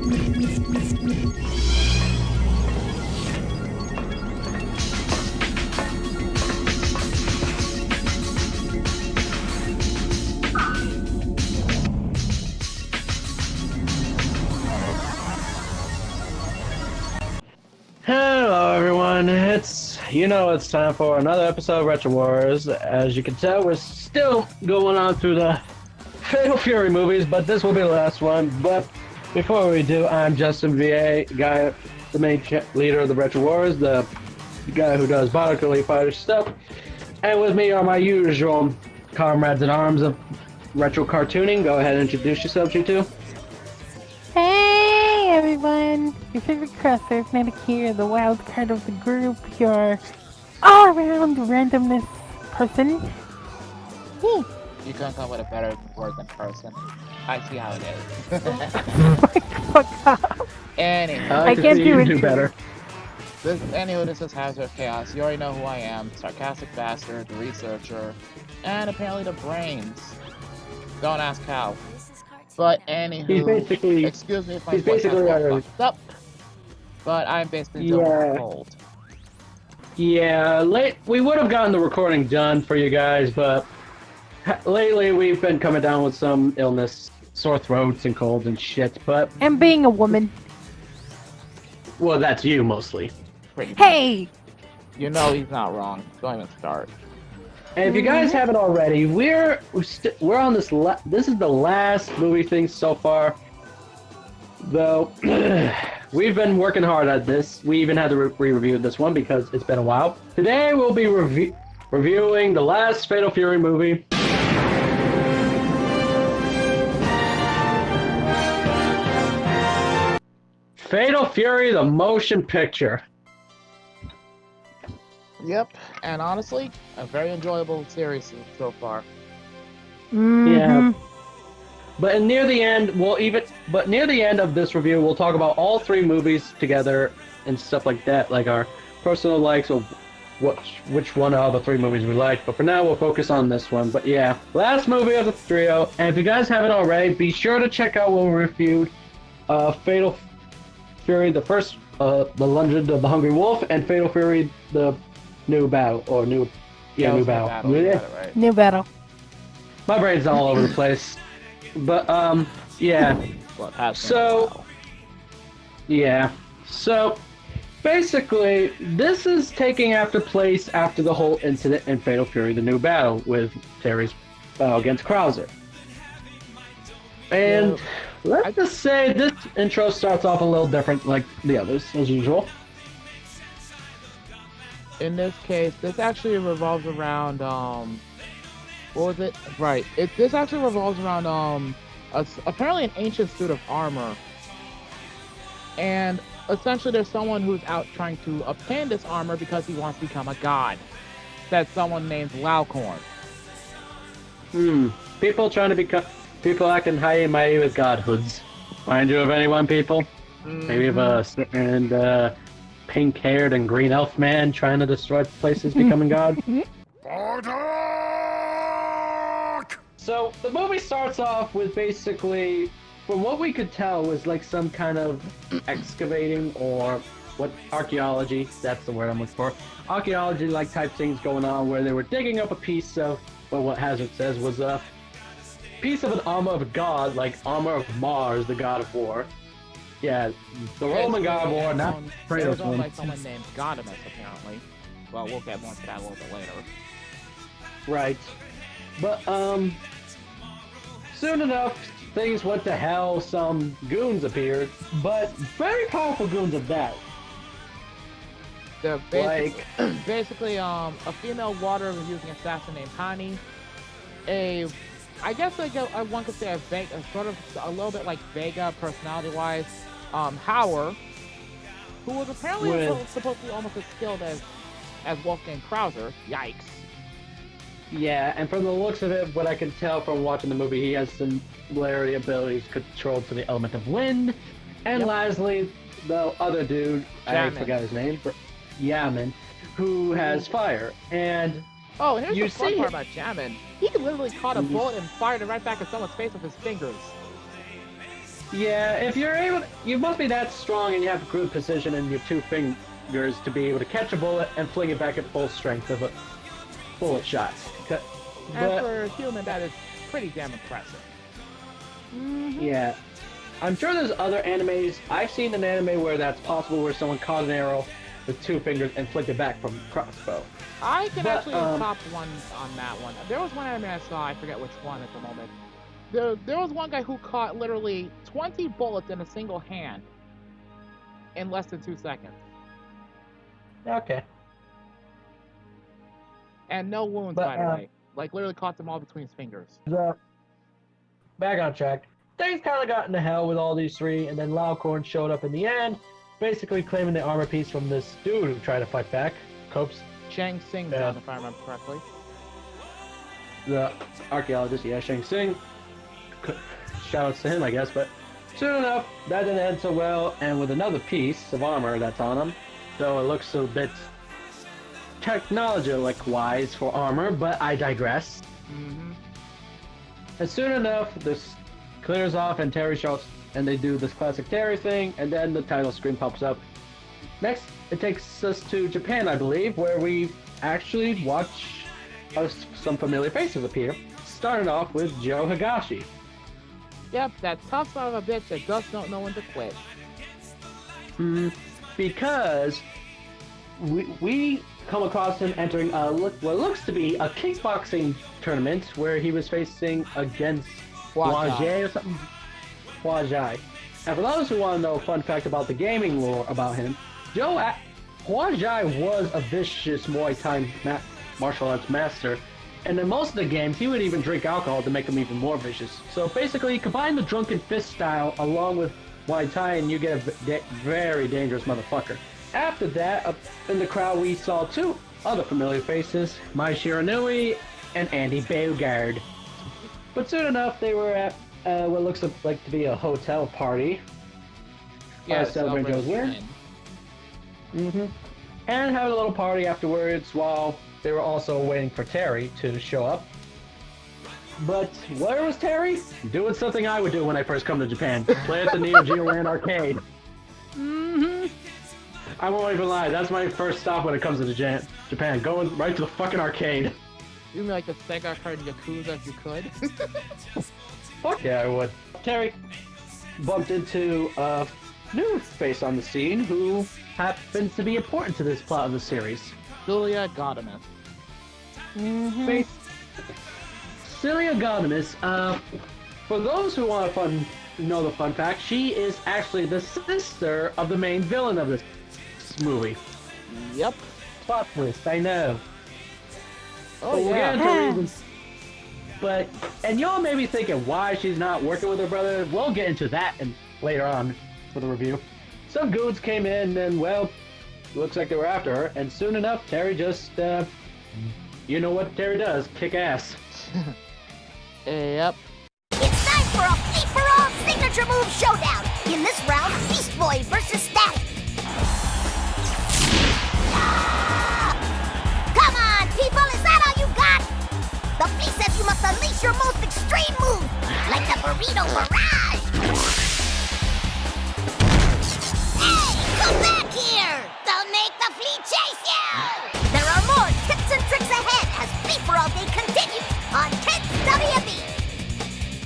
Hello everyone, it's time for another episode of Retro Wars. As you can tell, we're still going on through the Fatal Fury movies, but this will be the last one. But before we do, I'm Justin VA, the main leader of the Retro Wars, the guy who does Bionicle Elite Fighter stuff. And with me are my usual comrades in arms of retro cartooning. Go ahead and introduce yourselves, you two. Hey everyone! Your favorite crosser, Fnatic here, the wild card of the group, your all-around randomness person. Me! You couldn't come with a better word than person. I see how it is. Fuck off! Anyway, I can't do do better. this is Hazard of Chaos. You already know who I am. Sarcastic bastard, the researcher, and apparently the brains. Don't ask how. But anywho, excuse me if my voice has fucked up, but I'm basically doing cold. Yeah, we would have gotten the recording done for you guys, but lately we've been coming down with some illness, sore throats and colds and shit, but... And being a woman. Well, that's you, mostly. Hey! You know he's not wrong. Don't even start. And if you guys haven't already, we're on this. This is the last movie thing so far. Though we've been working hard at this. We even had to re-review this one because it's been a while. Today we'll be reviewing the last Fatal Fury movie. Fatal Fury, the motion picture. Yep, and honestly, a very enjoyable series so far. Yeah. But near the end, near the end of this review, we'll talk about all three movies together and stuff like that, like our personal likes of which one of the three movies we like. But for now, we'll focus on this one. But yeah, last movie of the trio. And if you guys haven't already, be sure to check out when we reviewed Fatal Fury, the first, The Legend of the Hungry Wolf, and Fatal Fury, the New Battle, or New Battle. Right. New battle. My brain's all over the place. But, yeah. So, basically, this is taking place after the whole incident in Fatal Fury, the New Battle, with Terry's battle against Krauser. And let's just say this intro starts off a little different like the others, as usual. In this case, this actually revolves around, what was it? Right. This actually revolves around, apparently an ancient suit of armor. And essentially there's someone who's out trying to obtain this armor because he wants to become a god. That's someone named Laucorn. People acting high and mighty with godhoods. Mind you of anyone, people? Maybe of a certain, pink-haired and green elf man trying to destroy places, becoming god. So the movie starts off with basically, from what we could tell, was like some kind of excavating or archaeology. That's the word I'm looking for. Archaeology-like type things going on where they were digging up a piece of, well, what Hazard says was a piece of an armor of a god, like armor of Mars, the god of war. Yeah, the Roman god of war, not Kratos. It was owned by someone named Gadamus, apparently. Well, we'll get more into that a little bit later. Right. But, soon enough, things went to hell, some goons appeared, but very powerful goons at that. Basically, a female water-using assassin named Hani, I guess one could say a little bit like Vega personality-wise, Hauer, who was apparently supposed to be almost as skilled as Wolfgang Krauser. Yikes. Yeah, and from the looks of it, what I can tell from watching the movie, he has similarity abilities controlled to the element of wind. And lastly, the other dude, I forgot his name, Yaman, who has fire. And here's the fun part about Yaman. He literally caught a bullet and fired it right back at someone's face with his fingers. Yeah, if you're able, you must be that strong and you have good precision in your two fingers to be able to catch a bullet and fling it back at full strength of a bullet shot. And But, for a human, that is pretty damn impressive. yeah, I'm sure there's other animes. I've seen an anime where that's possible, where someone caught an arrow with two fingers and flicked it back from a crossbow. I can But, actually top one on that one. There was one anime I saw, I forget which one at the moment. There was one guy who caught literally 20 bullets in a single hand in less than 2 seconds. Okay. And no wounds, But, by the way. Like, literally caught them all between his fingers. Back on track. Things kind of got into hell with all these three, and then Laucorn showed up in the end, basically claiming the armor piece from this dude who tried to fight back. Copes, Shang Tsing's Yeah. on, if I remember correctly. the archaeologist, yeah, Shang Tsung. Shoutouts to him, I guess, but soon enough, that didn't end so well, and with another piece of armor that's on him, though it looks a bit technology-like wise for armor, but I digress. Mm-hmm. And soon enough, this clears off and Terry shows, and they do this classic Terry thing, and then the title screen pops up. Next, it takes us to Japan, I believe, where we actually watch some familiar faces appear. Starting off with Joe Higashi. Yep, that tough son of a bitch that does not know when to quit. Because we come across him entering what looks to be a kickboxing tournament where he was facing against Wajai or something. Wajai. And for those who want to know a fun fact about the gaming lore about him, Wajai was a vicious Muay Thai martial arts master, and in most of the games he would even drink alcohol to make him even more vicious. So basically, combine the drunken fist style along with Muay Thai and you get a very dangerous motherfucker. After that, up in the crowd we saw two other familiar faces, Mai Shiranui and Andy Bogard. But soon enough, they were at what looks like to be a hotel party. Yeah, celebrating Joe's win. And having a little party afterwards while they were also waiting for Terry to show up. But where was Terry? Doing something I would do when I first come to Japan. Play at the Neo Geo Land arcade. I won't even lie, that's my first stop when it comes to Japan. Going right to the fucking arcade. You mean like the Sega card Yakuza if you could? Fuck yeah, I would. Terry bumped into a new face on the scene who happens to be important to this plot of the series. Celia Gaudamus. Celia Gaudamus, for those who want to know the fun fact, she is actually the sister of the main villain of this movie. Yep. Plot twist, I know. Oh, But we'll yeah. get into reasons. But, and y'all may be thinking why she's not working with her brother. We'll get into that later on for the review. Some goons came in and, well, looks like they were after her. And soon enough, Terry just, you know what Terry does, kick ass. Yep. It's time for a free-for-all signature move showdown. In this round, Beast Boy versus Static. Come on, people, is that all you got? The Beast says you must unleash your most extreme move, like the Burrito Barrage. Hey, come back here! Don't make the flea chase you! There are more tips and tricks ahead as free-for-all day continues.